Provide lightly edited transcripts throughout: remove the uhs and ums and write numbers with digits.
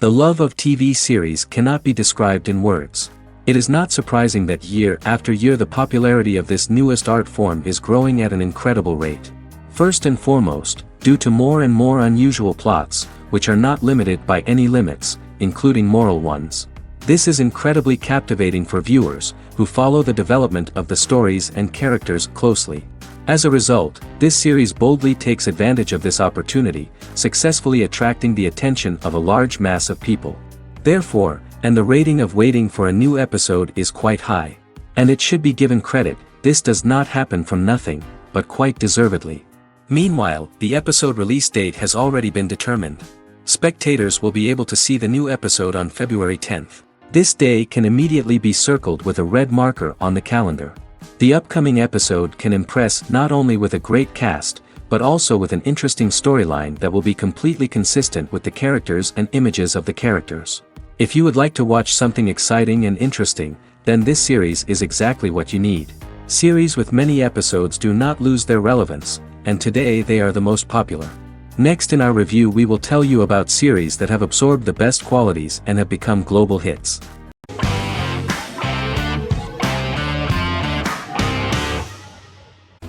The love of TV series cannot be described in words. It is not surprising that year after year the popularity of this newest art form is growing at an incredible rate. First and foremost, due to more and more unusual plots, which are not limited by any limits, including moral ones. This is incredibly captivating for viewers, who follow the development of the stories and characters closely. As a result, this series boldly takes advantage of this opportunity, successfully attracting the attention of a large mass of people. Therefore, and the rating of waiting for a new episode is quite high. And it should be given credit, this does not happen from nothing, but quite deservedly. Meanwhile, the episode release date has already been determined. Spectators will be able to see the new episode on February 10th. This day can immediately be circled with a red marker on the calendar. The upcoming episode can impress not only with a great cast, but also with an interesting storyline that will be completely consistent with the characters and images of the characters. If you would like to watch something exciting and interesting, then this series is exactly what you need. Series with many episodes do not lose their relevance, and today they are the most popular. Next in our review we will tell you about series that have absorbed the best qualities and have become global hits.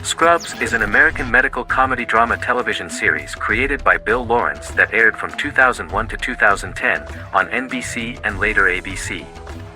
Scrubs is an American medical comedy drama television series created by Bill Lawrence that aired from 2001 to 2010 on NBC and later ABC.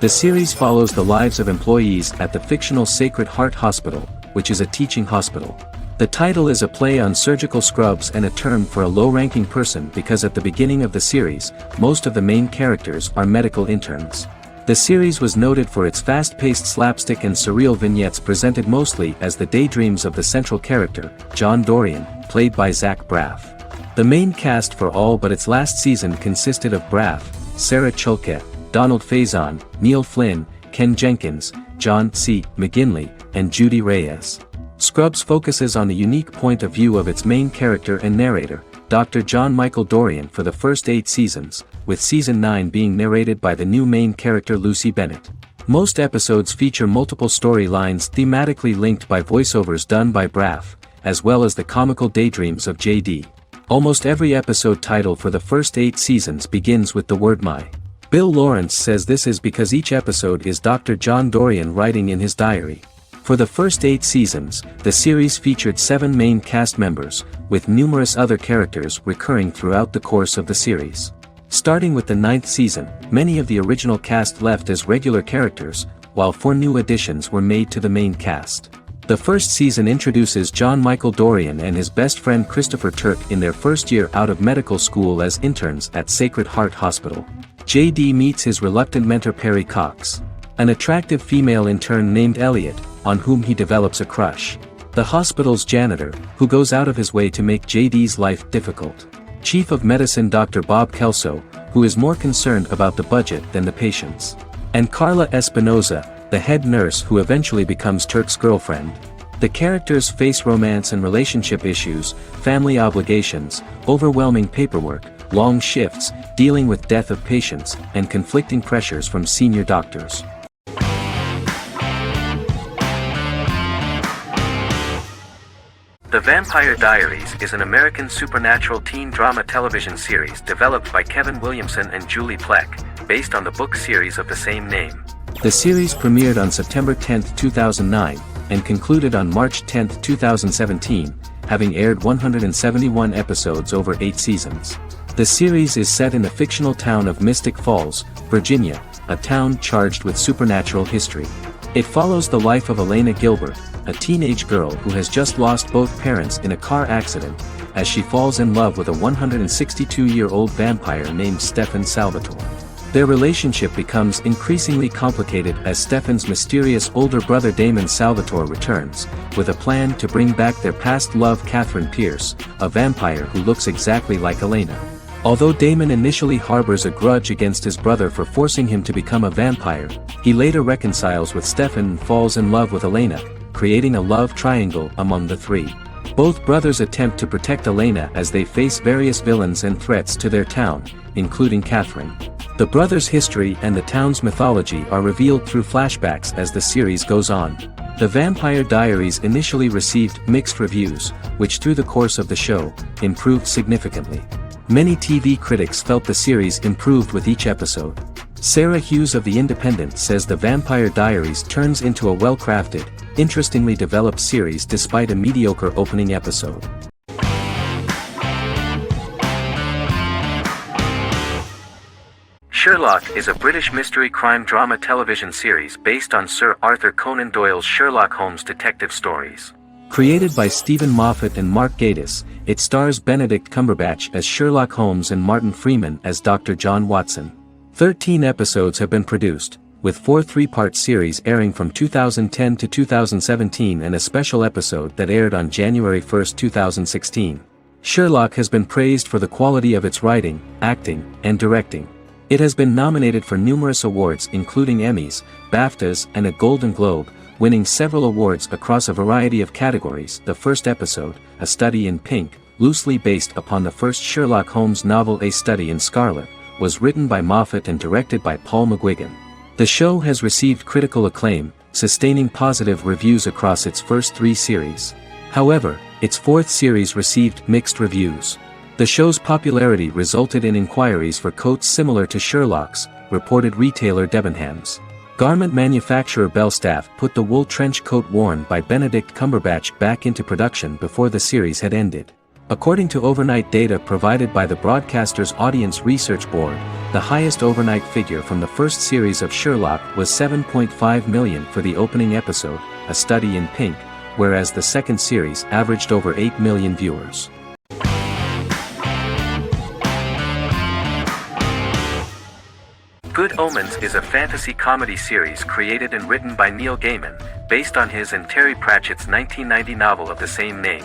The series follows the lives of employees at the fictional Sacred Heart Hospital, which is a teaching hospital. The title is a play on surgical scrubs and a term for a low-ranking person because at the beginning of the series, most of the main characters are medical interns. The series was noted for its fast-paced slapstick and surreal vignettes presented mostly as the daydreams of the central character, John Dorian, played by Zach Braff. The main cast for all but its last season consisted of Braff, Sarah Chalke, Donald Faison, Neil Flynn, Ken Jenkins, John C. McGinley, and Judy Reyes. Scrubs focuses on the unique point of view of its main character and narrator, Dr. John Michael Dorian for the first 8 seasons, with season 9 being narrated by the new main character Lucy Bennett. Most episodes feature multiple storylines thematically linked by voiceovers done by Braff, as well as the comical daydreams of JD. Almost every episode title for the first 8 seasons begins with the word my. Bill Lawrence says this is because each episode is Dr. John Dorian writing in his diary. For the first 8 seasons, the series featured 7 main cast members, with numerous other characters recurring throughout the course of the series. Starting with the 9th season, many of the original cast left as regular characters, while 4 new additions were made to the main cast. The first season introduces John Michael Dorian and his best friend Christopher Turk in their first year out of medical school as interns at Sacred Heart Hospital. JD meets his reluctant mentor Perry Cox, an attractive female intern named Elliot, on whom he develops a crush. The hospital's janitor, who goes out of his way to make JD's life difficult. Chief of Medicine Dr. Bob Kelso, who is more concerned about the budget than the patients. And Carla Espinoza, the head nurse who eventually becomes Turk's girlfriend. The characters face romance and relationship issues, family obligations, overwhelming paperwork, long shifts, dealing with death of patients, and conflicting pressures from senior doctors. The Vampire Diaries is an American supernatural teen drama television series developed by Kevin Williamson and Julie Plec, based on the book series of the same name. The series premiered on September 10, 2009, and concluded on March 10, 2017, having aired 171 episodes over 8 seasons. The series is set in the fictional town of Mystic Falls, Virginia, a town charged with supernatural history. It follows the life of Elena Gilbert, a teenage girl who has just lost both parents in a car accident, as she falls in love with a 162-year-old vampire named Stefan Salvatore. Their relationship becomes increasingly complicated as Stefan's mysterious older brother Damon Salvatore returns, with a plan to bring back their past love Catherine Pierce, a vampire who looks exactly like Elena. Although Damon initially harbors a grudge against his brother for forcing him to become a vampire, he later reconciles with Stefan and falls in love with Elena, creating a love triangle among the three. Both brothers attempt to protect Elena as they face various villains and threats to their town, including Catherine. The brothers' history and the town's mythology are revealed through flashbacks as the series goes on. The Vampire Diaries initially received mixed reviews, which through the course of the show, improved significantly. Many TV critics felt the series improved with each episode. Sarah Hughes of The Independent says The Vampire Diaries turns into a well-crafted, interestingly developed series despite a mediocre opening episode. Sherlock is a British mystery crime drama television series based on Sir Arthur Conan Doyle's Sherlock Holmes detective stories. Created by Stephen Moffat and Mark Gatiss, it stars Benedict Cumberbatch as Sherlock Holmes and Martin Freeman as Dr. John Watson. 13 episodes have been produced, with 4 three-part series airing from 2010 to 2017 and a special episode that aired on January 1, 2016. Sherlock has been praised for the quality of its writing, acting, and directing. It has been nominated for numerous awards including Emmys, BAFTAs, and a Golden Globe, winning several awards across a variety of categories. The first episode, A Study in Pink, loosely based upon the first Sherlock Holmes novel A Study in Scarlet, was written by Moffat and directed by Paul McGuigan. The show has received critical acclaim, sustaining positive reviews across its first 3 series. However, its 4th series received mixed reviews. The show's popularity resulted in inquiries for coats similar to Sherlock's, reported retailer Debenhams. Garment manufacturer Belstaff put the wool trench coat worn by Benedict Cumberbatch back into production before the series had ended. According to overnight data provided by the broadcaster's Audience Research Board, the highest overnight figure from the first series of Sherlock was 7.5 million for the opening episode, A Study in Pink, whereas the second series averaged over 8 million viewers. Good Omens is a fantasy comedy series created and written by Neil Gaiman, based on his and Terry Pratchett's 1990 novel of the same name.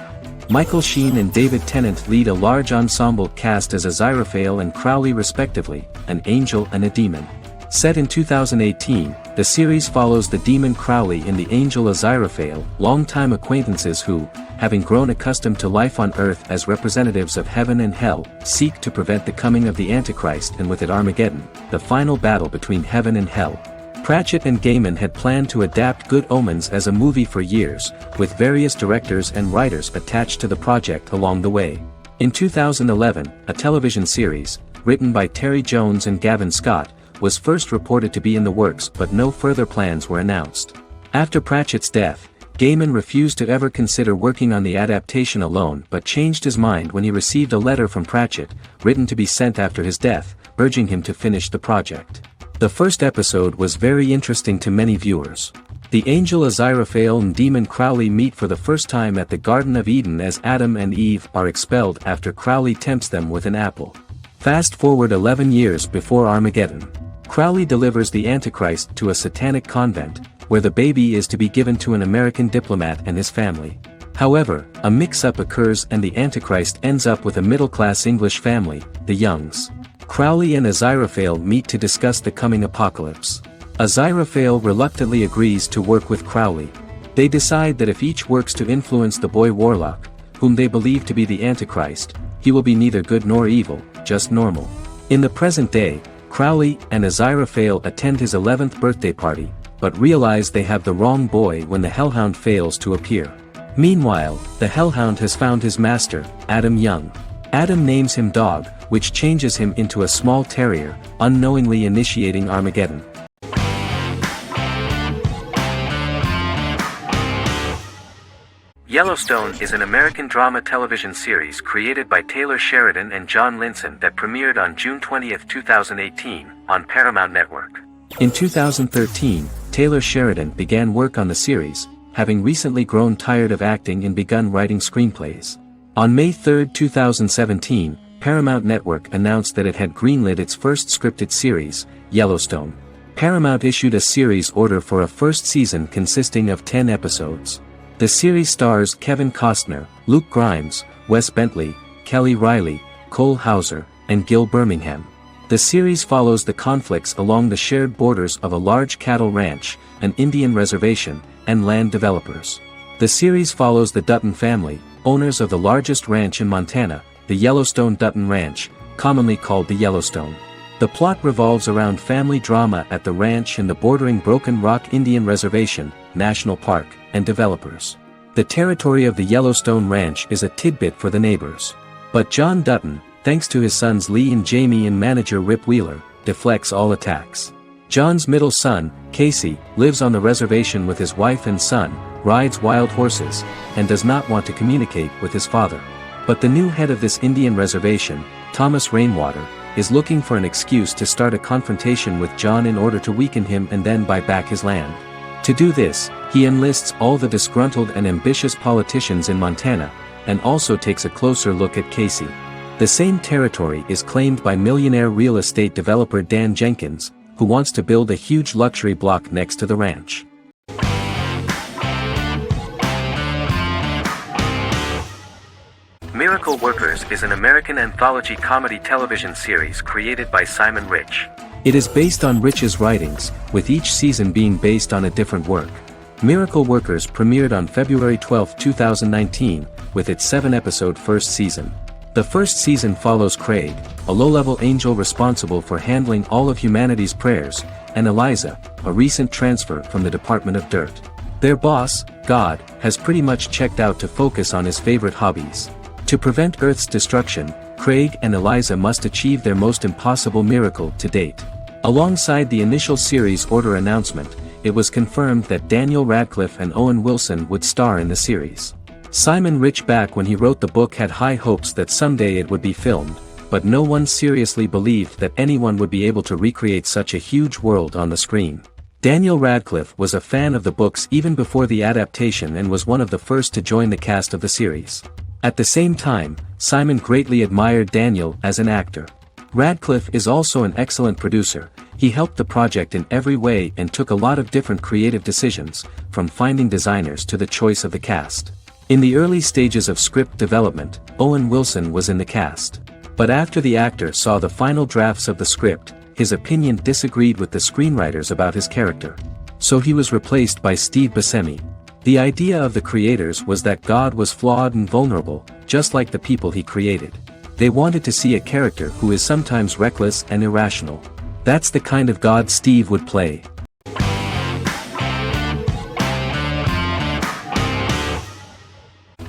Michael Sheen and David Tennant lead a large ensemble cast as Aziraphale and Crowley respectively, an angel and a demon. Set in 2018, the series follows the demon Crowley and the angel Aziraphale, longtime acquaintances who, having grown accustomed to life on Earth as representatives of heaven and hell, seek to prevent the coming of the Antichrist and with it Armageddon, the final battle between heaven and hell. Pratchett and Gaiman had planned to adapt Good Omens as a movie for years, with various directors and writers attached to the project along the way. In 2011, a television series, written by Terry Jones and Gavin Scott, was first reported to be in the works but no further plans were announced. After Pratchett's death, Gaiman refused to ever consider working on the adaptation alone but changed his mind when he received a letter from Pratchett, written to be sent after his death, urging him to finish the project. The first episode was very interesting to many viewers. The angel Aziraphale and demon Crowley meet for the first time at the Garden of Eden as Adam and Eve are expelled after Crowley tempts them with an apple. Fast forward 11 years before Armageddon. Crowley delivers the Antichrist to a satanic convent, where the baby is to be given to an American diplomat and his family. However, a mix-up occurs and the Antichrist ends up with a middle-class English family, the Youngs. Crowley and Aziraphale meet to discuss the coming apocalypse. Aziraphale reluctantly agrees to work with Crowley. They decide that if each works to influence the boy Warlock, whom they believe to be the Antichrist, he will be neither good nor evil, just normal. In the present day, Crowley and Aziraphale attend his 11th birthday party, but realize they have the wrong boy when the Hellhound fails to appear. Meanwhile, the Hellhound has found his master, Adam Young. Adam names him Dog, which changes him into a small terrier, unknowingly initiating Armageddon. Yellowstone is an American drama television series created by Taylor Sheridan and John Linson that premiered on June 20, 2018, on Paramount Network. In 2013, Taylor Sheridan began work on the series, having recently grown tired of acting and begun writing screenplays. On May 3, 2017, Paramount Network announced that it had greenlit its first scripted series, Yellowstone. Paramount issued a series order for a first season consisting of 10 episodes. The series stars Kevin Costner, Luke Grimes, Wes Bentley, Kelly Riley, Cole Hauser, and Gil Birmingham. The series follows the conflicts along the shared borders of a large cattle ranch, an Indian reservation, and land developers. The series follows the Dutton family, owners of the largest ranch in Montana, the Yellowstone Dutton Ranch, commonly called the Yellowstone. The plot revolves around family drama at the ranch and the bordering Broken Rock Indian Reservation, National Park, and developers. The territory of the Yellowstone Ranch is a tidbit for the neighbors. But John Dutton, thanks to his sons Lee and Jamie, and manager Rip Wheeler, deflects all attacks. John's middle son, Casey, lives on the reservation with his wife and son, rides wild horses, and does not want to communicate with his father. But the new head of this Indian reservation, Thomas Rainwater, is looking for an excuse to start a confrontation with John in order to weaken him and then buy back his land. To do this, he enlists all the disgruntled and ambitious politicians in Montana, and also takes a closer look at Casey. The same territory is claimed by millionaire real estate developer Dan Jenkins, who wants to build a huge luxury block next to the ranch. Miracle Workers is an American anthology comedy television series created by Simon Rich. It is based on Rich's writings, with each season being based on a different work. Miracle Workers premiered on February 12, 2019, with its 7-episode first season. The first season follows Craig, a low-level angel responsible for handling all of humanity's prayers, and Eliza, a recent transfer from the Department of Dirt. Their boss, God, has pretty much checked out to focus on his favorite hobbies. To prevent Earth's destruction, Craig and Eliza must achieve their most impossible miracle to date. Alongside the initial series order announcement, it was confirmed that Daniel Radcliffe and Owen Wilson would star in the series. Simon Rich, back when he wrote the book, had high hopes that someday it would be filmed, but no one seriously believed that anyone would be able to recreate such a huge world on the screen. Daniel Radcliffe was a fan of the books even before the adaptation and was one of the first to join the cast of the series. At the same time, Simon greatly admired Daniel as an actor. Radcliffe is also an excellent producer. He helped the project in every way and took a lot of different creative decisions, from finding designers to the choice of the cast. In the early stages of script development, Owen Wilson was in the cast. But after the actor saw the final drafts of the script, his opinion disagreed with the screenwriters about his character. So he was replaced by Steve Buscemi. The idea of the creators was that God was flawed and vulnerable, just like the people he created. They wanted to see a character who is sometimes reckless and irrational. That's the kind of God Steve would play.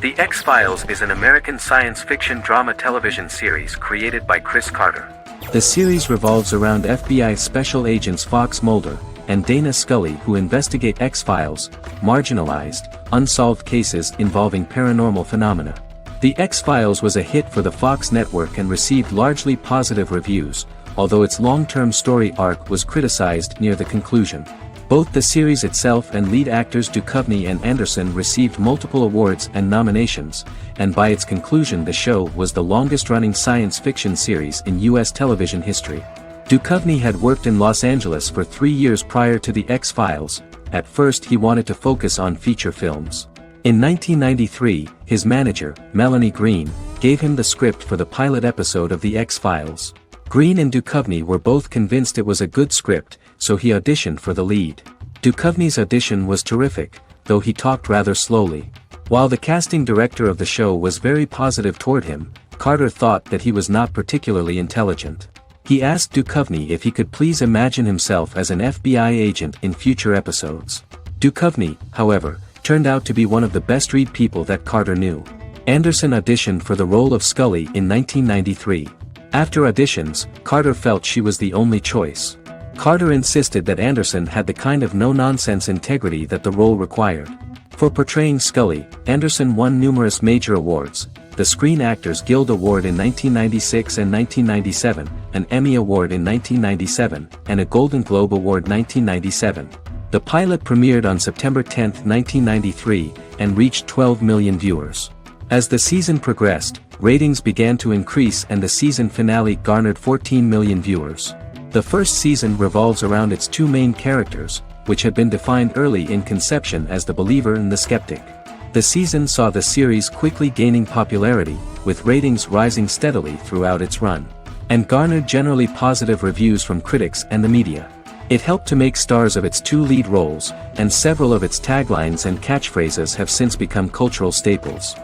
The X-Files is an American science fiction drama television series created by Chris Carter. The series revolves around FBI special agents Fox Mulder and Dana Scully, who investigate X-Files, marginalized, unsolved cases involving paranormal phenomena. The X-Files was a hit for the Fox network and received largely positive reviews, although its long-term story arc was criticized near the conclusion. Both the series itself and lead actors Duchovny and Anderson received multiple awards and nominations, and by its conclusion the show was the longest-running science fiction series in U.S. television history. Duchovny had worked in Los Angeles for 3 years prior to The X-Files. At first he wanted to focus on feature films. In 1993, his manager, Melanie Green, gave him the script for the pilot episode of The X-Files. Green and Duchovny were both convinced it was a good script, so he auditioned for the lead. Duchovny's audition was terrific, though he talked rather slowly. While the casting director of the show was very positive toward him, Carter thought that he was not particularly intelligent. He asked Duchovny if he could please imagine himself as an FBI agent in future episodes. Duchovny, however, turned out to be one of the best-read people that Carter knew. Anderson auditioned for the role of Scully in 1993. After auditions, Carter felt she was the only choice. Carter insisted that Anderson had the kind of no-nonsense integrity that the role required. For portraying Scully, Anderson won numerous major awards: the Screen Actors Guild Award in 1996 and 1997, an Emmy Award in 1997, and a Golden Globe Award 1997. The pilot premiered on September 10, 1993, and reached 12 million viewers. As the season progressed, ratings began to increase and the season finale garnered 14 million viewers. The first season revolves around its two main characters, which had been defined early in conception as the believer and the skeptic. The season saw the series quickly gaining popularity, with ratings rising steadily throughout its run, and garnered generally positive reviews from critics and the media. It helped to make stars of its two lead roles, and several of its taglines and catchphrases have since become cultural staples.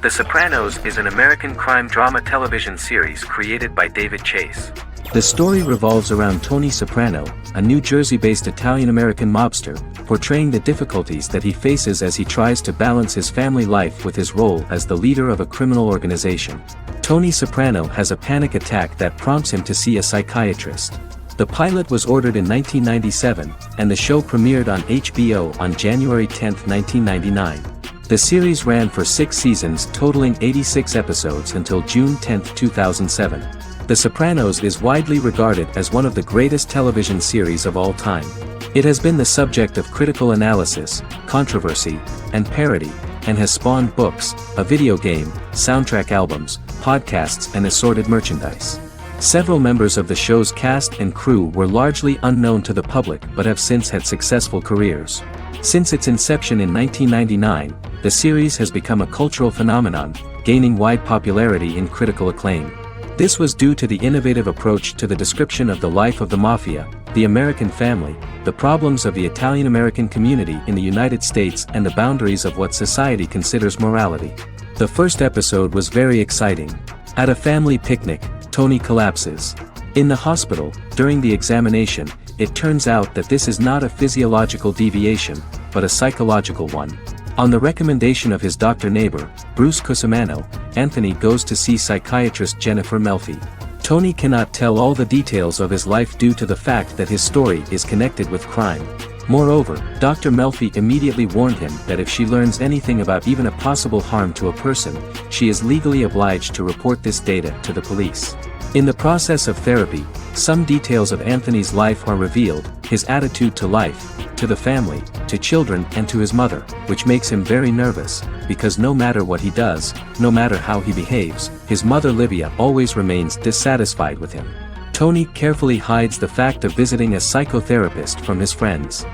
The Sopranos is an American crime drama television series created by David Chase. The story revolves around Tony Soprano, a New Jersey-based Italian-American mobster, portraying the difficulties that he faces as he tries to balance his family life with his role as the leader of a criminal organization. Tony Soprano has a panic attack that prompts him to see a psychiatrist. The pilot was ordered in 1997, and the show premiered on HBO on January 10, 1999. The series ran for 6 seasons totaling 86 episodes until June 10, 2007. The Sopranos is widely regarded as one of the greatest television series of all time. It has been the subject of critical analysis, controversy, and parody, and has spawned books, a video game, soundtrack albums, podcasts and assorted merchandise. Several members of the show's cast and crew were largely unknown to the public but have since had successful careers. Since its inception in 1999, the series has become a cultural phenomenon, gaining wide popularity and critical acclaim. This was due to the innovative approach to the description of the life of the mafia, the American family, the problems of the Italian-American community in the United States and the boundaries of what society considers morality. The first episode was very exciting. At a family picnic, Tony collapses. In the hospital, during the examination, it turns out that this is not a physiological deviation, but a psychological one. On the recommendation of his doctor neighbor, Bruce Cusimano, Anthony goes to see psychiatrist Jennifer Melfi. Tony cannot tell all the details of his life due to the fact that his story is connected with crime. Moreover, Dr. Melfi immediately warned him that if she learns anything about even a possible harm to a person, she is legally obliged to report this data to the police. In the process of therapy, some details of Anthony's life are revealed, his attitude to life, to the family, to children and to his mother, which makes him very nervous, because no matter what he does, no matter how he behaves, his mother Livia always remains dissatisfied with him. Tony carefully hides the fact of visiting a psychotherapist from his friends.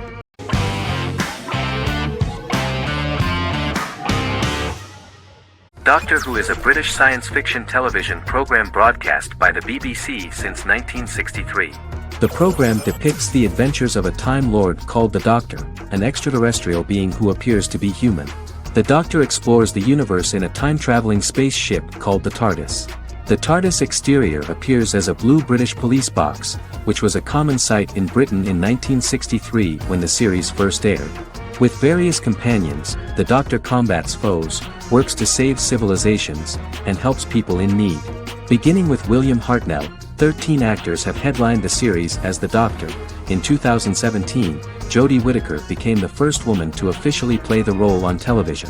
Doctor Who is a British science fiction television program broadcast by the BBC since 1963. The program depicts the adventures of a Time Lord called the Doctor, an extraterrestrial being who appears to be human. The Doctor explores the universe in a time-traveling spaceship called the TARDIS. The TARDIS exterior appears as a blue British police box, which was a common sight in Britain in 1963 when the series first aired. With various companions, the Doctor combats foes, works to save civilizations, and helps people in need. Beginning with William Hartnell, 13 actors have headlined the series as the Doctor. In 2017, Jodie Whittaker became the first woman to officially play the role on television.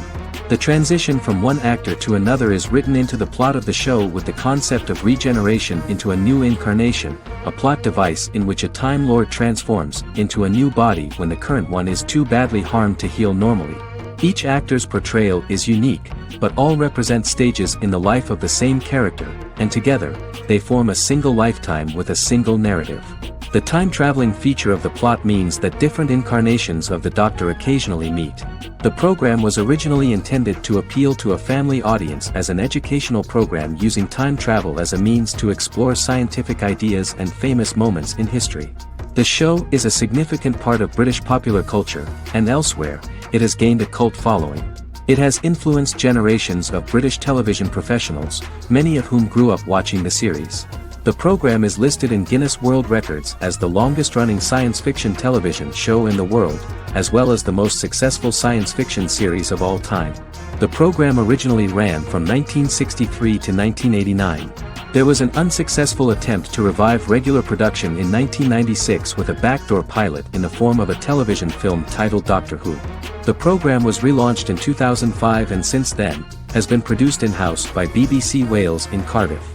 The transition from one actor to another is written into the plot of the show with the concept of regeneration into a new incarnation, a plot device in which a Time Lord transforms into a new body when the current one is too badly harmed to heal normally. Each actor's portrayal is unique, but all represent stages in the life of the same character, and together, they form a single lifetime with a single narrative. The time-traveling feature of the plot means that different incarnations of the Doctor occasionally meet. The program was originally intended to appeal to a family audience as an educational program using time travel as a means to explore scientific ideas and famous moments in history. The show is a significant part of British popular culture, and elsewhere, it has gained a cult following. It has influenced generations of British television professionals, many of whom grew up watching the series. The program is listed in Guinness World Records as the longest-running science fiction television show in the world, as well as the most successful science fiction series of all time. The program originally ran from 1963 to 1989. There was an unsuccessful attempt to revive regular production in 1996 with a backdoor pilot in the form of a television film titled Doctor Who. The program was relaunched in 2005 and since then, has been produced in-house by BBC Wales in Cardiff.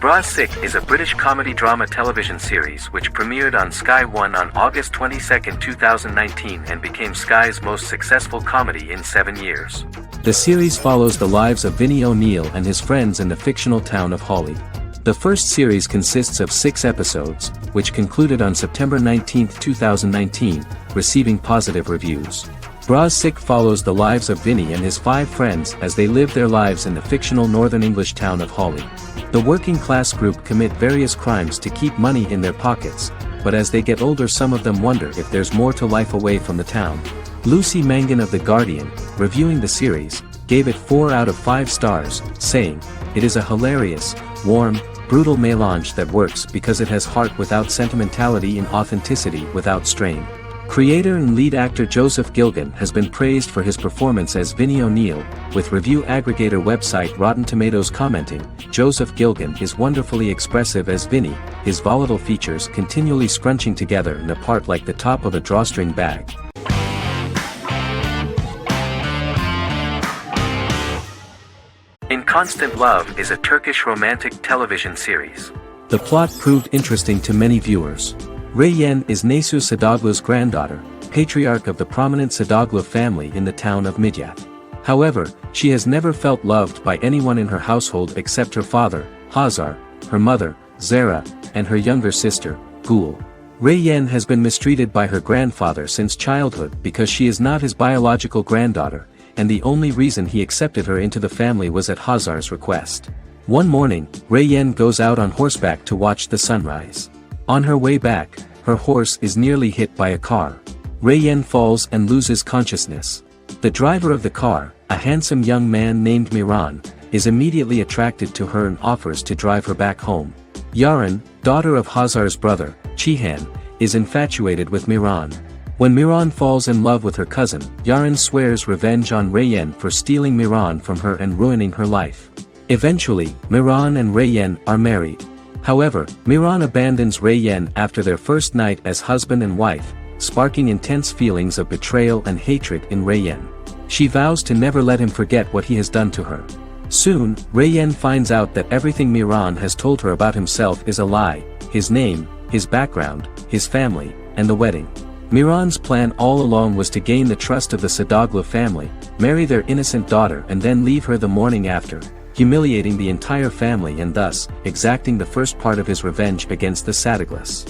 Bras Sick is a British comedy-drama television series which premiered on Sky One on August 22, 2019 and became Sky's most successful comedy in 7 years. The series follows the lives of Vinnie O'Neill and his friends in the fictional town of Hawley. The first series consists of 6 episodes, which concluded on September 19, 2019, receiving positive reviews. Bras Sick follows the lives of Vinnie and his 5 friends as they live their lives in the fictional Northern English town of Hawley. The working class group commit various crimes to keep money in their pockets, but as they get older some of them wonder if there's more to life away from the town. Lucy Mangan of The Guardian, reviewing the series, gave it 4 out of 5 stars, saying, "It is a hilarious, warm, brutal melange that works because it has heart without sentimentality and authenticity without strain." Creator and lead actor Joseph Gilgun has been praised for his performance as Vinny O'Neill, with review aggregator website Rotten Tomatoes commenting, "Joseph Gilgun is wonderfully expressive as Vinny, his volatile features continually scrunching together and apart like the top of a drawstring bag." In Constant Love is a Turkish romantic television series. The plot proved interesting to many viewers. Reyyen is Nesu Sadoglu's granddaughter, patriarch of the prominent Sadoglu family in the town of Midyat. However, she has never felt loved by anyone in her household except her father, Hazar, her mother, Zara, and her younger sister, Gul. Reyyen has been mistreated by her grandfather since childhood because she is not his biological granddaughter, and the only reason he accepted her into the family was at Hazar's request. One morning, Reyyen goes out on horseback to watch the sunrise. On her way back, her horse is nearly hit by a car. Reyyen falls and loses consciousness. The driver of the car, a handsome young man named Miran, is immediately attracted to her and offers to drive her back home. Yaren, daughter of Hazar's brother, Chihan, is infatuated with Miran. When Miran falls in love with her cousin, Yaren swears revenge on Reyyen for stealing Miran from her and ruining her life. Eventually, Miran and Reyyen are married. However, Miran abandons Reyyen after their first night as husband and wife, sparking intense feelings of betrayal and hatred in Reyyen. She vows to never let him forget what he has done to her. Soon, Reyyen finds out that everything Miran has told her about himself is a lie: his name, his background, his family, and the wedding. Miran's plan all along was to gain the trust of the Sadoglu family, marry their innocent daughter and then leave her the morning after, humiliating the entire family and thus, exacting the first part of his revenge against the Sadaglus.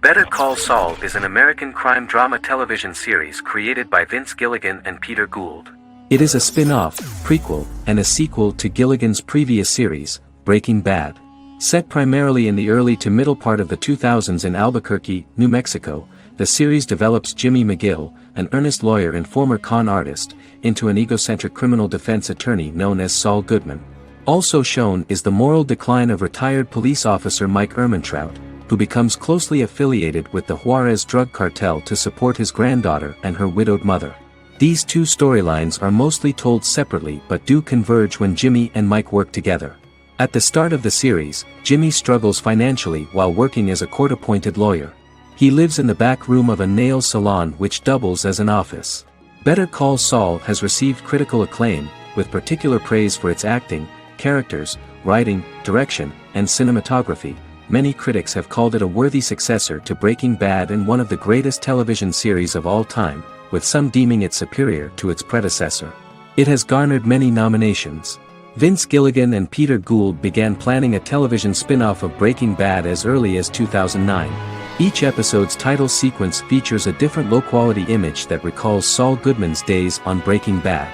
Better Call Saul is an American crime drama television series created by Vince Gilligan and Peter Gould. It is a spin-off, prequel, and a sequel to Gilligan's previous series, Breaking Bad. Set primarily in the early to middle part of the 2000s in Albuquerque, New Mexico, the series develops Jimmy McGill, an earnest lawyer and former con artist, into an egocentric criminal defense attorney known as Saul Goodman. Also shown is the moral decline of retired police officer Mike Ehrmantraut, who becomes closely affiliated with the Juarez drug cartel to support his granddaughter and her widowed mother. These two storylines are mostly told separately but do converge when Jimmy and Mike work together. At the start of the series, Jimmy struggles financially while working as a court-appointed lawyer. He lives in the back room of a nail salon which doubles as an office. Better Call Saul has received critical acclaim, with particular praise for its acting, characters, writing, direction, and cinematography. Many critics have called it a worthy successor to Breaking Bad and one of the greatest television series of all time, with some deeming it superior to its predecessor. It has garnered many nominations. Vince Gilligan and Peter Gould began planning a television spin-off of Breaking Bad as early as 2009. Each episode's title sequence features a different low-quality image that recalls Saul Goodman's days on Breaking Bad.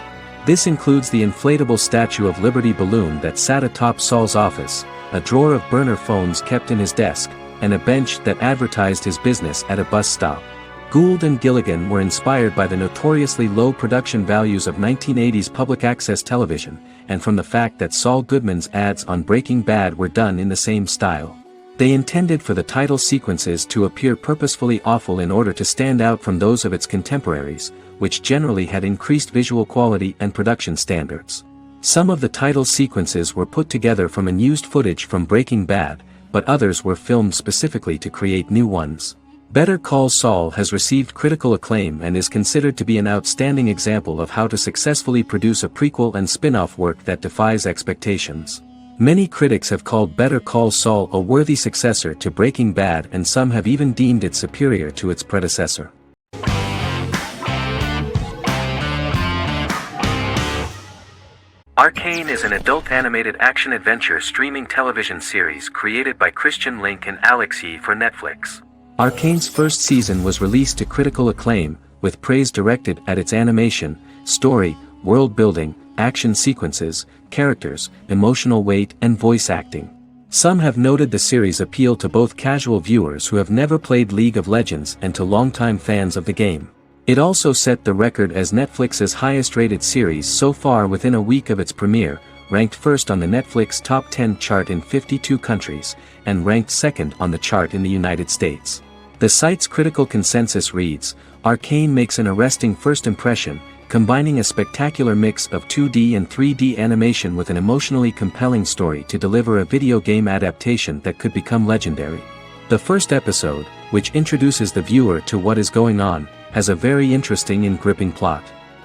This includes the inflatable Statue of Liberty balloon that sat atop Saul's office, a drawer of burner phones kept in his desk, and a bench that advertised his business at a bus stop. Gould and Gilligan were inspired by the notoriously low production values of 1980s public access television, and from the fact that Saul Goodman's ads on Breaking Bad were done in the same style. They intended for the title sequences to appear purposefully awful in order to stand out from those of its contemporaries, which generally had increased visual quality and production standards. Some of the title sequences were put together from unused footage from Breaking Bad, but others were filmed specifically to create new ones. Better Call Saul has received critical acclaim and is considered to be an outstanding example of how to successfully produce a prequel and spin-off work that defies expectations. Many critics have called Better Call Saul a worthy successor to Breaking Bad, and some have even deemed it superior to its predecessor. Arcane is an adult animated action-adventure streaming television series created by Christian Link and Alex Yee for Netflix. Arcane's first season was released to critical acclaim, with praise directed at its animation, story, world building, action sequences, characters, emotional weight and voice acting. Some have noted the series' appeal to both casual viewers who have never played League of Legends and to longtime fans of the game. It also set the record as Netflix's highest-rated series so far within a week of its premiere, ranked first on the Netflix Top 10 chart in 52 countries, and ranked second on the chart in the United States. The site's critical consensus reads, "Arcane makes an arresting first impression, combining a spectacular mix of 2D and 3D animation with an emotionally compelling story to deliver a video game adaptation that could become legendary." The first episode, which introduces the viewer to what is going on, has a very interesting and gripping plot.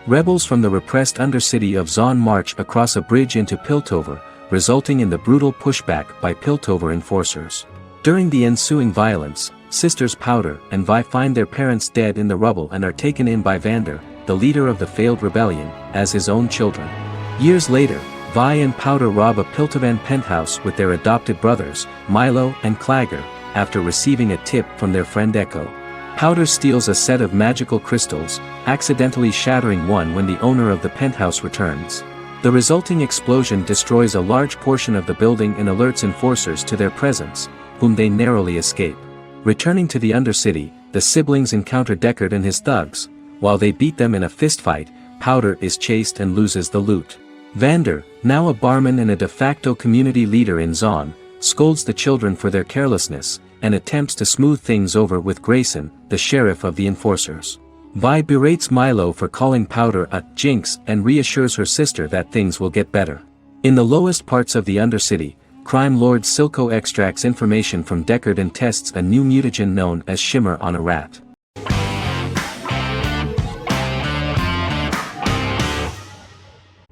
Rebels from the repressed undercity of Zon march across a bridge into Piltover, resulting in the brutal pushback by Piltover enforcers. During the ensuing violence, sisters Powder and Vi find their parents dead in the rubble and are taken in by Vander, the leader of the failed rebellion, as his own children. Years later, Vi and Powder rob a Piltovan penthouse with their adopted brothers, Milo and Clagger, after receiving a tip from their friend Echo. Powder steals a set of magical crystals, accidentally shattering one when the owner of the penthouse returns. The resulting explosion destroys a large portion of the building and alerts enforcers to their presence, whom they narrowly escape. Returning to the Undercity, the siblings encounter Deckard and his thugs. While they beat them in a fistfight, Powder is chased and loses the loot. Vander, now a barman and a de facto community leader in Zon, scolds the children for their carelessness, and attempts to smooth things over with Grayson, the sheriff of the enforcers. Vi berates Milo for calling Powder a jinx and reassures her sister that things will get better. In the lowest parts of the Undercity, crime lord Silco extracts information from Deckard and tests a new mutagen known as Shimmer on a rat.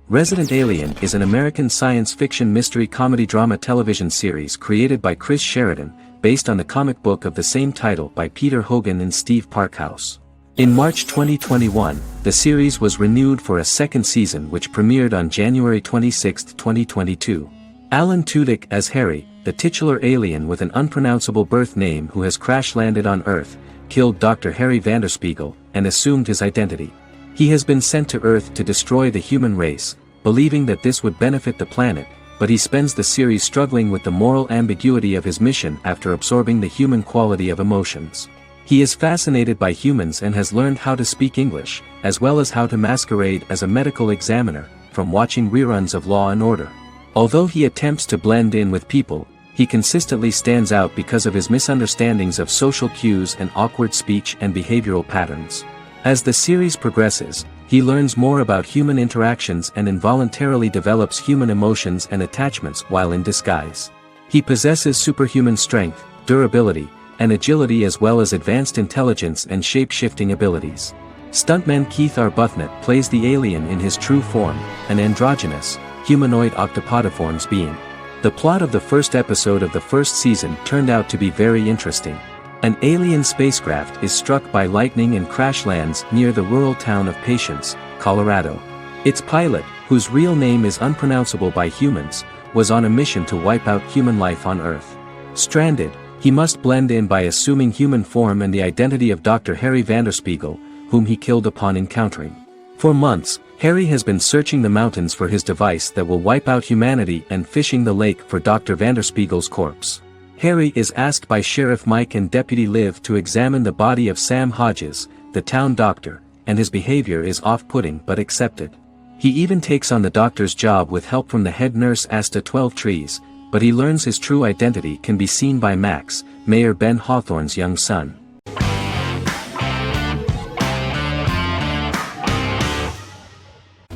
Resident Alien is an American science fiction mystery comedy drama television series created by Chris Sheridan, based on the comic book of the same title by Peter Hogan and Steve Parkhouse. In March 2021, the series was renewed for a second season which premiered on January 26, 2022. Alan Tudyk as Harry, the titular alien with an unpronounceable birth name who has crash-landed on Earth, killed Dr. Harry Vanderspiegel, and assumed his identity. He has been sent to Earth to destroy the human race, believing that this would benefit the planet, but he spends the series struggling with the moral ambiguity of his mission after absorbing the human quality of emotions. He is fascinated by humans and has learned how to speak English, as well as how to masquerade as a medical examiner, from watching reruns of Law and Order. Although he attempts to blend in with people, he consistently stands out because of his misunderstandings of social cues and awkward speech and behavioral patterns. As the series progresses, he learns more about human interactions and involuntarily develops human emotions and attachments while in disguise. He possesses superhuman strength, durability, and agility as well as advanced intelligence and shape-shifting abilities. Stuntman Keith Arbuthnot plays the alien in his true form, an androgynous, humanoid octopodiforms being. The plot of the first episode of the first season turned out to be very interesting. An alien spacecraft is struck by lightning and crash lands near the rural town of Patience, Colorado. Its pilot, whose real name is unpronounceable by humans, was on a mission to wipe out human life on Earth. Stranded, he must blend in by assuming human form and the identity of Dr. Harry Vanderspiegel, whom he killed upon encountering. For months, Harry has been searching the mountains for his device that will wipe out humanity and fishing the lake for Dr. Vanderspiegel's corpse. Harry is asked by Sheriff Mike and Deputy Liv to examine the body of Sam Hodges, the town doctor, and his behavior is off-putting but accepted. He even takes on the doctor's job with help from the head nurse Asta 12 Trees, but he learns his true identity can be seen by Max, Mayor Ben Hawthorne's young son.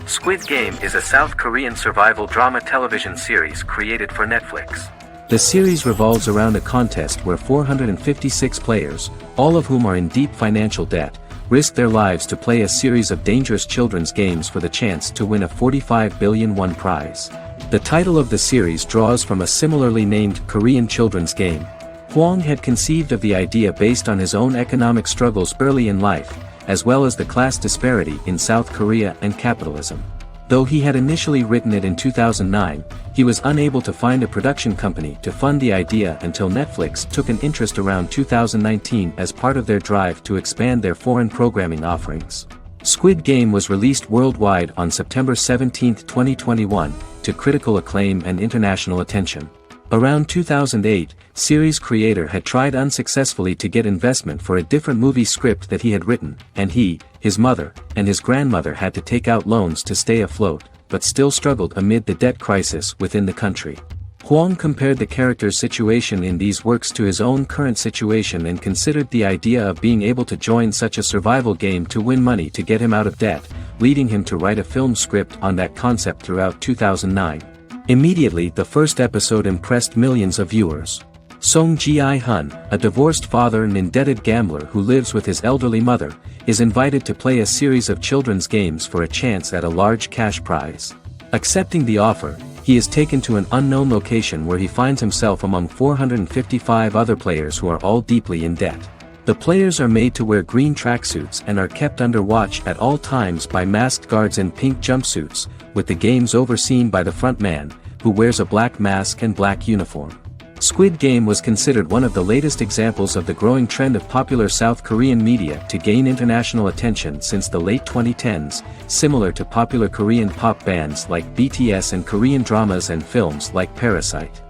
Squid Game is a South Korean survival drama television series created for Netflix. The series revolves around a contest where 456 players, all of whom are in deep financial debt, risk their lives to play a series of dangerous children's games for the chance to win a 45 billion won prize. The title of the series draws from a similarly named Korean children's game. Hwang had conceived of the idea based on his own economic struggles early in life, as well as the class disparity in South Korea and capitalism. Though he had initially written it in 2009, he was unable to find a production company to fund the idea until Netflix took an interest around 2019 as part of their drive to expand their foreign programming offerings. Squid Game was released worldwide on September 17, 2021, to critical acclaim and international attention. Around 2008, series creator had tried unsuccessfully to get investment for a different movie script that he had written, and he, his mother, and his grandmother had to take out loans to stay afloat, but still struggled amid the debt crisis within the country. Huang compared the character's situation in these works to his own current situation and considered the idea of being able to join such a survival game to win money to get him out of debt, leading him to write a film script on that concept throughout 2009. Immediately the first episode impressed millions of viewers. Song Ji-hun, a divorced father and indebted gambler who lives with his elderly mother, is invited to play a series of children's games for a chance at a large cash prize. Accepting the offer, he is taken to an unknown location where he finds himself among 455 other players who are all deeply in debt. The players are made to wear green tracksuits and are kept under watch at all times by masked guards in pink jumpsuits, with the games overseen by the front man, who wears a black mask and black uniform. Squid Game was considered one of the latest examples of the growing trend of popular South Korean media to gain international attention since the late 2010s, similar to popular Korean pop bands like BTS and Korean dramas and films like Parasite.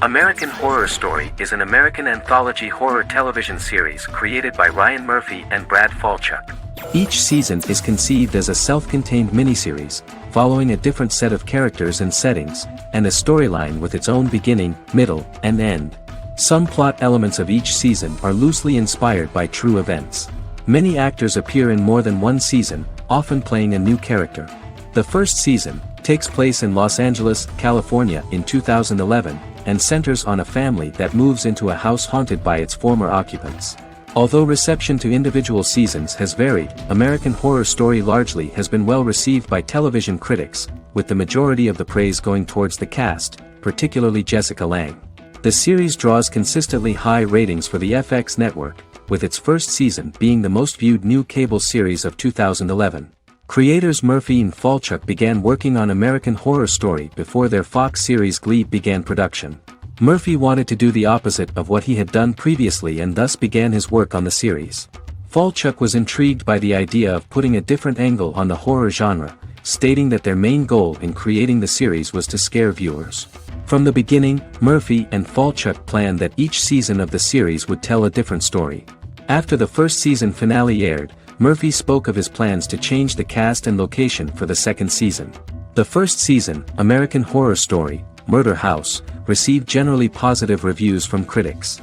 American Horror Story is an American anthology horror television series created by Ryan Murphy and Brad Falchuk. Each season is conceived as a self-contained miniseries, following a different set of characters and settings, and a storyline with its own beginning, middle, and end. Some plot elements of each season are loosely inspired by true events. Many actors appear in more than one season, often playing a new character. The first season takes place in Los Angeles, California in 2011, and centers on a family that moves into a house haunted by its former occupants. Although reception to individual seasons has varied, American Horror Story largely has been well received by television critics, with the majority of the praise going towards the cast, particularly Jessica Lange. The series draws consistently high ratings for the FX network, with its first season being the most viewed new cable series of 2011. Creators Murphy and Falchuk began working on American Horror Story before their Fox series Glee began production. Murphy wanted to do the opposite of what he had done previously and thus began his work on the series. Falchuk was intrigued by the idea of putting a different angle on the horror genre, stating that their main goal in creating the series was to scare viewers. From the beginning, Murphy and Falchuk planned that each season of the series would tell a different story. After the first season finale aired, Murphy spoke of his plans to change the cast and location for the second season. The first season, American Horror Story, Murder House, received generally positive reviews from critics.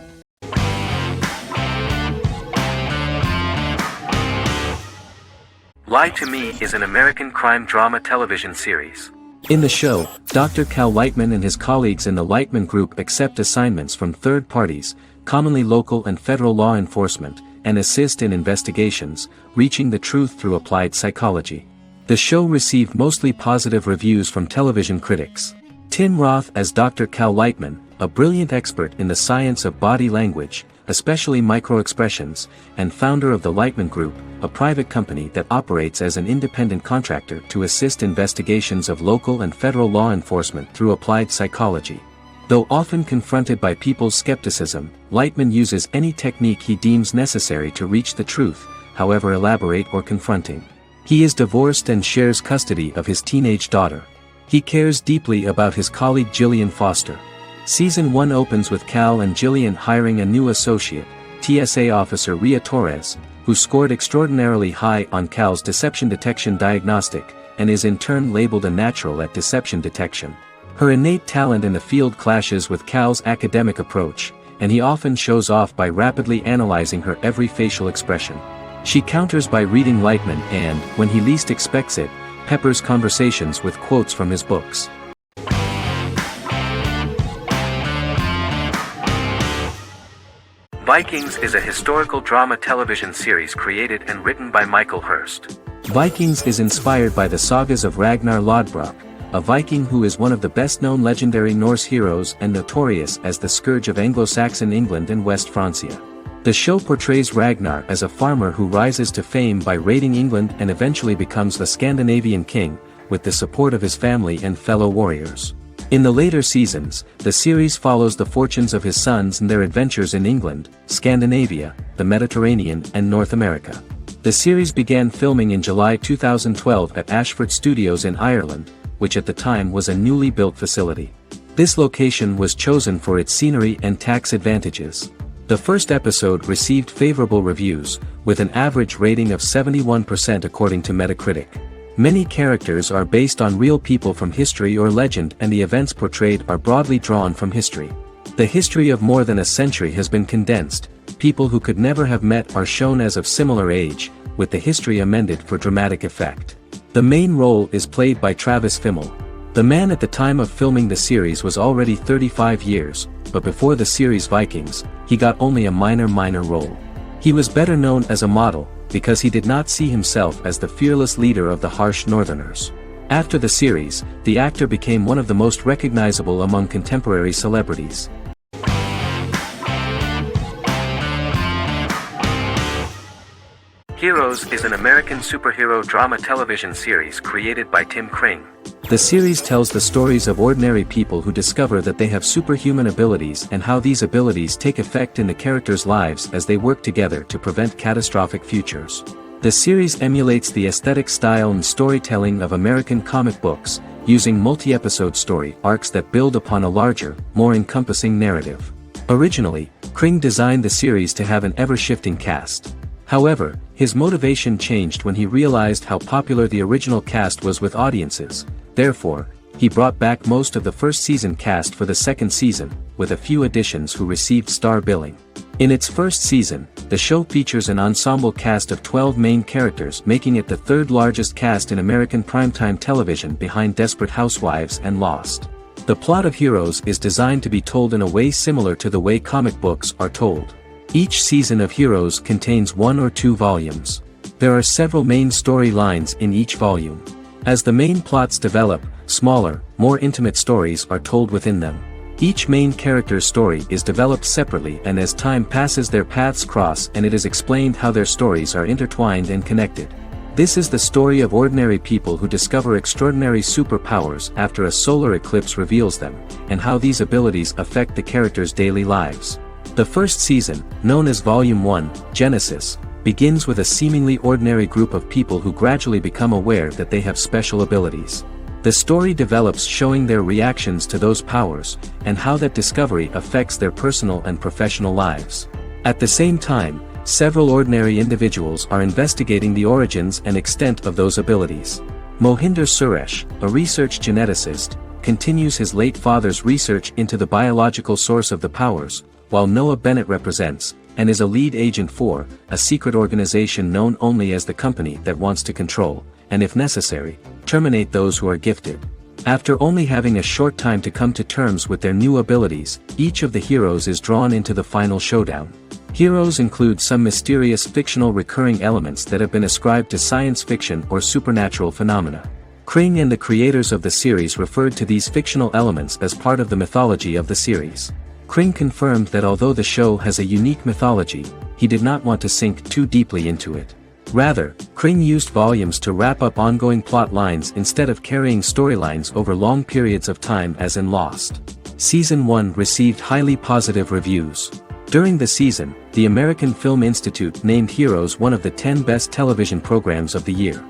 Lie to Me is an American crime drama television series. In the show, Dr. Cal Lightman and his colleagues in the Lightman Group accept assignments from third parties, commonly local and federal law enforcement, and assist in investigations, reaching the truth through applied psychology. The show received mostly positive reviews from television critics. Tim Roth as Dr. Cal Lightman, a brilliant expert in the science of body language, especially microexpressions, and founder of the Lightman Group, a private company that operates as an independent contractor to assist investigations of local and federal law enforcement through applied psychology. Though often confronted by people's skepticism, Lightman uses any technique he deems necessary to reach the truth, however elaborate or confronting. He is divorced and shares custody of his teenage daughter. He cares deeply about his colleague Gillian Foster. Season 1 opens with Cal and Gillian hiring a new associate, TSA officer Rhea Torres, who scored extraordinarily high on Cal's deception detection diagnostic, and is in turn labeled a natural at deception detection. Her innate talent in the field clashes with Cal's academic approach, and he often shows off by rapidly analyzing her every facial expression. She counters by reading Lightman and, when he least expects it, peppers conversations with quotes from his books. Vikings is a historical drama television series created and written by Michael Hurst. Vikings is inspired by the sagas of Ragnar Lodbrok, a Viking who is one of the best-known legendary Norse heroes and notorious as the scourge of Anglo-Saxon England and West Francia. The show portrays Ragnar as a farmer who rises to fame by raiding England and eventually becomes the Scandinavian king, with the support of his family and fellow warriors. In the later seasons, the series follows the fortunes of his sons and their adventures in England, Scandinavia, the Mediterranean and North America. The The series began filming in July 2012 at Ashford Studios in Ireland, which at the time was a newly built facility. This location was chosen for its scenery and tax advantages. The first episode received favorable reviews, with an average rating of 71% according to Metacritic. Many characters are based on real people from history or legend, and the events portrayed are broadly drawn from history. The history of more than a century has been condensed. People who could never have met are shown as of similar age, with the history amended for dramatic effect. The main role is played by Travis Fimmel. The man at the time of filming the series was already 35 years, but before the series Vikings, he got only a minor role. He was better known as a model, because he did not see himself as the fearless leader of the harsh Northerners. After the series, the actor became one of the most recognizable among contemporary celebrities. Heroes is an American superhero drama television series created by Tim Kring. The series tells the stories of ordinary people who discover that they have superhuman abilities and how these abilities take effect in the characters' lives as they work together to prevent catastrophic futures. The series emulates the aesthetic style and storytelling of American comic books, using multi-episode story arcs that build upon a larger, more encompassing narrative. Originally, Kring designed the series to have an ever-shifting cast. However, his motivation changed when he realized how popular the original cast was with audiences. Therefore, he brought back most of the first season cast for the second season, with a few additions who received star billing. In its first season, the show features an ensemble cast of 12 main characters, making it the third largest cast in American primetime television behind Desperate Housewives and Lost. The plot of Heroes is designed to be told in a way similar to the way comic books are told. Each season of Heroes contains 1 or 2 volumes. There are several main storylines in each volume. As the main plots develop, smaller, more intimate stories are told within them. Each main character's story is developed separately, and as time passes their paths cross and it is explained how their stories are intertwined and connected. This is the story of ordinary people who discover extraordinary superpowers after a solar eclipse reveals them, and how these abilities affect the characters' daily lives. The first season, known as Volume 1, Genesis, begins with a seemingly ordinary group of people who gradually become aware that they have special abilities. The story develops showing their reactions to those powers, and how that discovery affects their personal and professional lives. At the same time, several ordinary individuals are investigating the origins and extent of those abilities. Mohinder Suresh, a research geneticist, continues his late father's research into the biological source of the powers, while Noah Bennett represents, and is a lead agent for, a secret organization known only as the Company that wants to control, and if necessary, terminate those who are gifted. After only having a short time to come to terms with their new abilities, each of the heroes is drawn into the final showdown. Heroes include some mysterious fictional recurring elements that have been ascribed to science fiction or supernatural phenomena. Kring and the creators of the series referred to these fictional elements as part of the mythology of the series. Kring confirmed that although the show has a unique mythology, he did not want to sink too deeply into it. Rather, Kring used volumes to wrap up ongoing plot lines instead of carrying storylines over long periods of time as in Lost. Season 1 received highly positive reviews. During the season, the American Film Institute named Heroes one of the 10 best television programs of the year.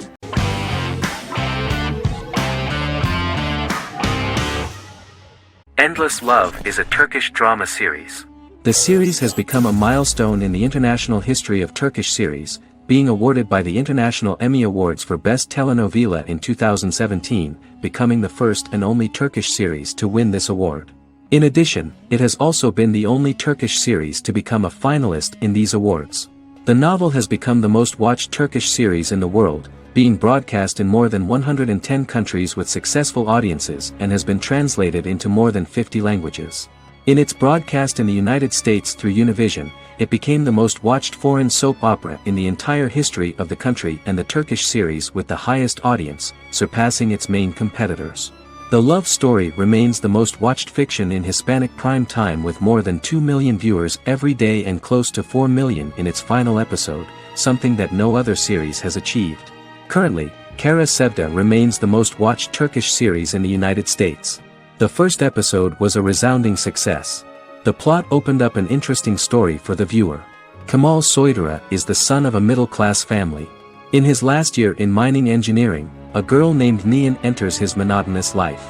Endless Love is a Turkish drama series. The series has become a milestone in the international history of Turkish series, being awarded by the International Emmy Awards for Best Telenovela in 2017, becoming the first and only Turkish series to win this award. In addition, it has also been the only Turkish series to become a finalist in these awards. The novel has become the most watched Turkish series in the world, being broadcast in more than 110 countries with successful audiences, and has been translated into more than 50 languages. In its broadcast in the United States through Univision, it became the most watched foreign soap opera in the entire history of the country and the Turkish series with the highest audience, surpassing its main competitors. The love story remains the most watched fiction in Hispanic prime time with more than 2 million viewers every day and close to 4 million in its final episode, something that no other series has achieved. Currently, Kara Sevda remains the most watched Turkish series in the United States. The first episode was a resounding success. The plot opened up an interesting story for the viewer. Kemal Soydara is the son of a middle-class family. In his last year in mining engineering, a girl named Nian enters his monotonous life.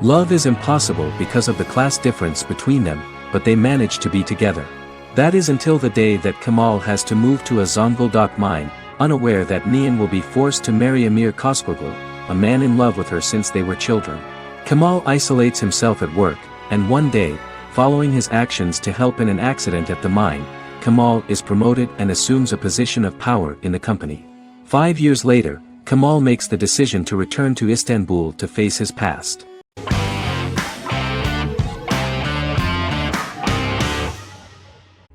Love is impossible because of the class difference between them, but they manage to be together. That is until the day that Kemal has to move to a Zonguldak mine, unaware that Nian will be forced to marry Amir Koskoglu, a man in love with her since they were children. Kemal isolates himself at work, and one day, following his actions to help in an accident at the mine, Kemal is promoted and assumes a position of power in the company. 5 years later, Kemal makes the decision to return to Istanbul to face his past.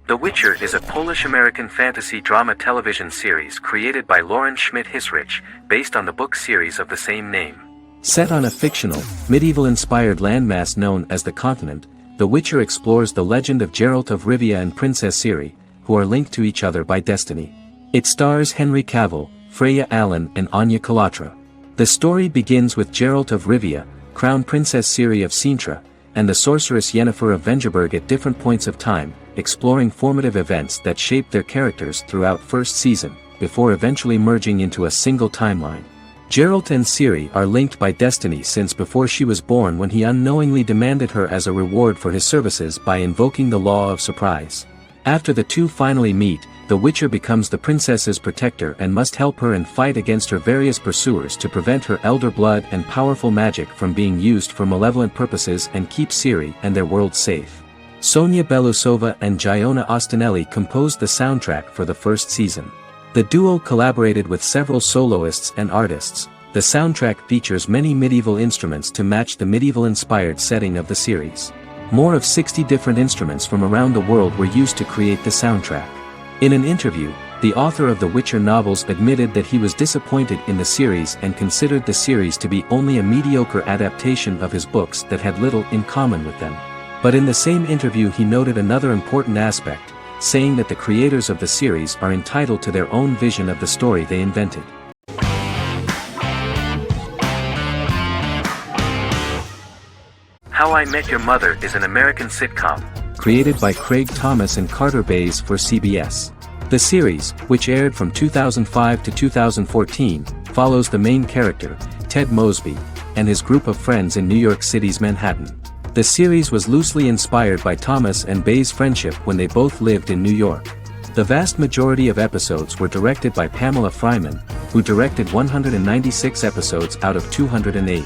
The Witcher is a Polish-American fantasy drama television series created by Lauren Schmidt-Hissrich, based on the book series of the same name. Set on a fictional, medieval-inspired landmass known as the Continent, The Witcher explores the legend of Geralt of Rivia and Princess Ciri, who are linked to each other by destiny. It stars Henry Cavill, Freya Allan and Anya Chalotra. The story begins with Geralt of Rivia, Crown Princess Ciri of Sintra, and the sorceress Yennefer of Vengerberg at different points of time, exploring formative events that shape their characters throughout first season, before eventually merging into a single timeline. Geralt and Ciri are linked by destiny since before she was born, when he unknowingly demanded her as a reward for his services by invoking the law of surprise. After the two finally meet, the Witcher becomes the princess's protector and must help her and fight against her various pursuers to prevent her elder blood and powerful magic from being used for malevolent purposes and keep Ciri and their world safe. Sonia Belousova and Giona Ostinelli composed the soundtrack for the first season. The duo collaborated with several soloists and artists. The soundtrack features many medieval instruments to match the medieval-inspired setting of the series. More of 60 different instruments from around the world were used to create the soundtrack. In an interview, the author of the Witcher novels admitted that he was disappointed in the series and considered the series to be only a mediocre adaptation of his books that had little in common with them. But in the same interview he noted another important aspect, saying that the creators of the series are entitled to their own vision of the story they invented. How I Met Your Mother is an American sitcom. Created by Craig Thomas and Carter Bays for CBS. The series, which aired from 2005 to 2014, follows the main character, Ted Mosby, and his group of friends in New York City's Manhattan. The series was loosely inspired by Thomas and Bays' friendship when they both lived in New York. The vast majority of episodes were directed by Pamela Fryman, who directed 196 episodes out of 208.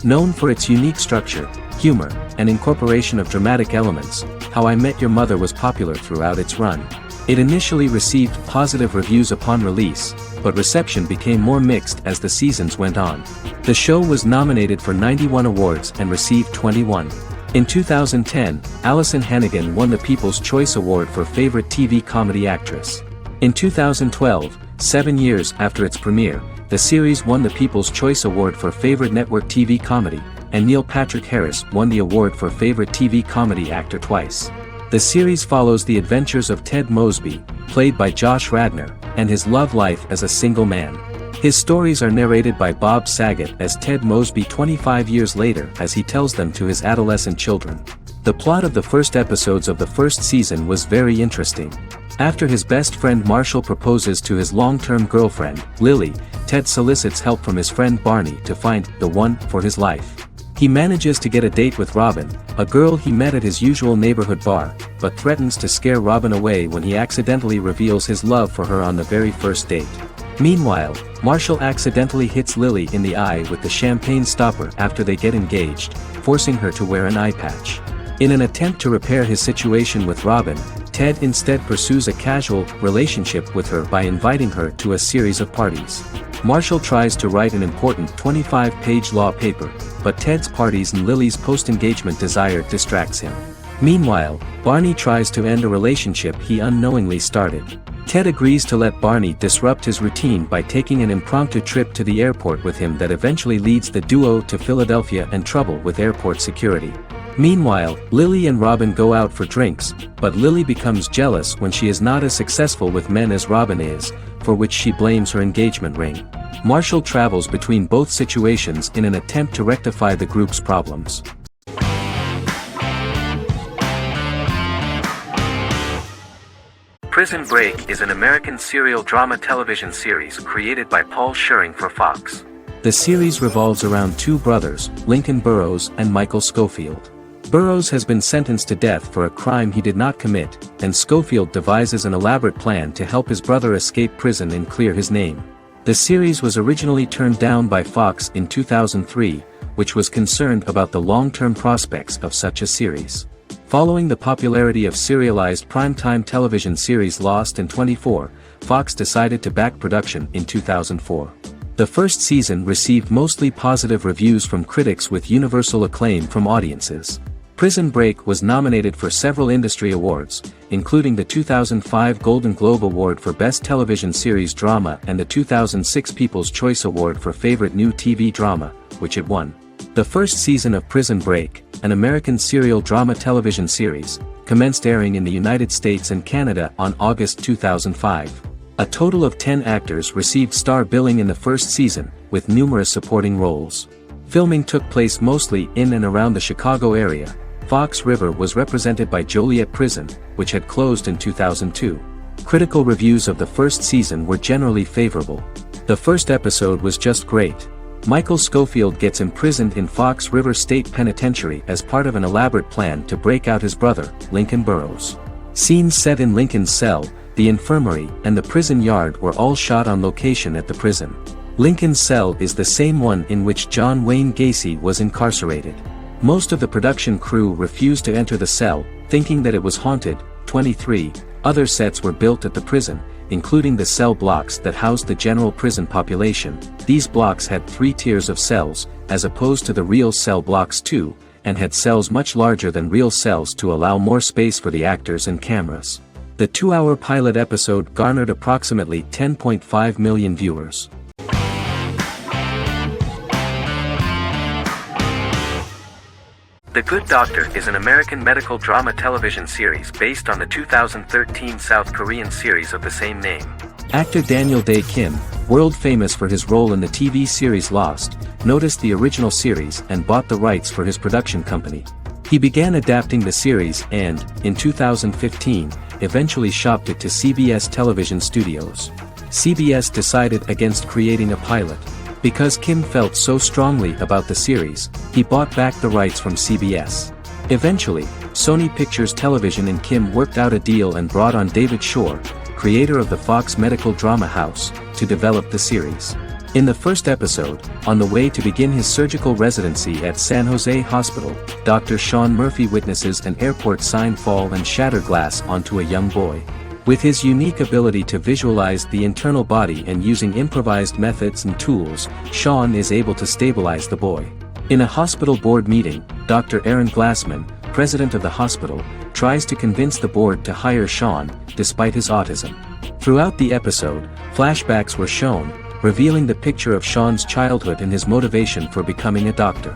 Known for its unique structure, humor, and incorporation of dramatic elements, How I Met Your Mother was popular throughout its run. It initially received positive reviews upon release, but reception became more mixed as the seasons went on. The show was nominated for 91 awards and received 21. In 2010, Allison Hannigan won the People's Choice Award for Favorite TV Comedy Actress. In 2012, 7 years after its premiere, the series won the People's Choice Award for Favorite Network TV Comedy, and Neil Patrick Harris won the award for Favorite TV Comedy Actor twice. The series follows the adventures of Ted Mosby, played by Josh Radnor, and his love life as a single man. His stories are narrated by Bob Saget as Ted Mosby 25 years later as he tells them to his adolescent children. The plot of the first episodes of the first season was very interesting. After his best friend Marshall proposes to his long-term girlfriend, Lily, Ted solicits help from his friend Barney to find the one for his life. He manages to get a date with Robin, a girl he met at his usual neighborhood bar, but threatens to scare Robin away when he accidentally reveals his love for her on the very first date. Meanwhile, Marshall accidentally hits Lily in the eye with the champagne stopper after they get engaged, forcing her to wear an eye patch. In an attempt to repair his situation with Robin, Ted instead pursues a casual relationship with her by inviting her to a series of parties. Marshall tries to write an important 25-page law paper, but Ted's parties and Lily's post-engagement desire distracts him. Meanwhile, Barney tries to end a relationship he unknowingly started. Ted agrees to let Barney disrupt his routine by taking an impromptu trip to the airport with him that eventually leads the duo to Philadelphia and trouble with airport security. Meanwhile, Lily and Robin go out for drinks, but Lily becomes jealous when she is not as successful with men as Robin is, for which she blames her engagement ring. Marshall travels between both situations in an attempt to rectify the group's problems. Prison Break is an American serial drama television series created by Paul Schering for Fox. The series revolves around two brothers, Lincoln Burrows and Michael Schofield. Burrows has been sentenced to death for a crime he did not commit, and Schofield devises an elaborate plan to help his brother escape prison and clear his name. The series was originally turned down by Fox in 2003, which was concerned about the long-term prospects of such a series. Following the popularity of serialized primetime television series Lost and 24, Fox decided to back production in 2004. The first season received mostly positive reviews from critics with universal acclaim from audiences. Prison Break was nominated for several industry awards, including the 2005 Golden Globe Award for Best Television Series Drama and the 2006 People's Choice Award for Favorite New TV Drama, which it won. The first season of Prison Break, an American serial drama television series, commenced airing in the United States and Canada on August 2005. A total of 10 actors received star billing in the first season, with numerous supporting roles. Filming took place mostly in and around the Chicago area. Fox River was represented by Joliet Prison, which had closed in 2002. Critical reviews of the first season were generally favorable. The first episode was just great. Michael Schofield gets imprisoned in Fox River State Penitentiary as part of an elaborate plan to break out his brother, Lincoln Burrows. Scenes set in Lincoln's cell, the infirmary, and the prison yard were all shot on location at the prison. Lincoln's cell is the same one in which John Wayne Gacy was incarcerated. Most of the production crew refused to enter the cell, thinking that it was haunted. 23 other sets were built at the prison, including the cell blocks that housed the general prison population. These blocks had 3 tiers of cells, as opposed to the real cell blocks 2, and had cells much larger than real cells to allow more space for the actors and cameras. The 2-hour pilot episode garnered approximately 10.5 million viewers. The Good Doctor is an American medical drama television series based on the 2013 South Korean series of the same name. Actor Daniel Dae Kim, world famous for his role in the TV series Lost, noticed the original series and bought the rights for his production company. He began adapting the series and, in 2015, eventually shopped it to CBS Television Studios. CBS decided against creating a pilot. Because Kim felt so strongly about the series, he bought back the rights from CBS. Eventually, Sony Pictures Television and Kim worked out a deal and brought on David Shore, creator of the Fox Medical Drama House, to develop the series. In the first episode, on the way to begin his surgical residency at San Jose Hospital, Dr. Sean Murphy witnesses an airport sign fall and shatter glass onto a young boy. With his unique ability to visualize the internal body and using improvised methods and tools, Sean is able to stabilize the boy. In a hospital board meeting, Dr. Aaron Glassman, president of the hospital, tries to convince the board to hire Sean, despite his autism. Throughout the episode, flashbacks were shown, revealing the picture of Sean's childhood and his motivation for becoming a doctor.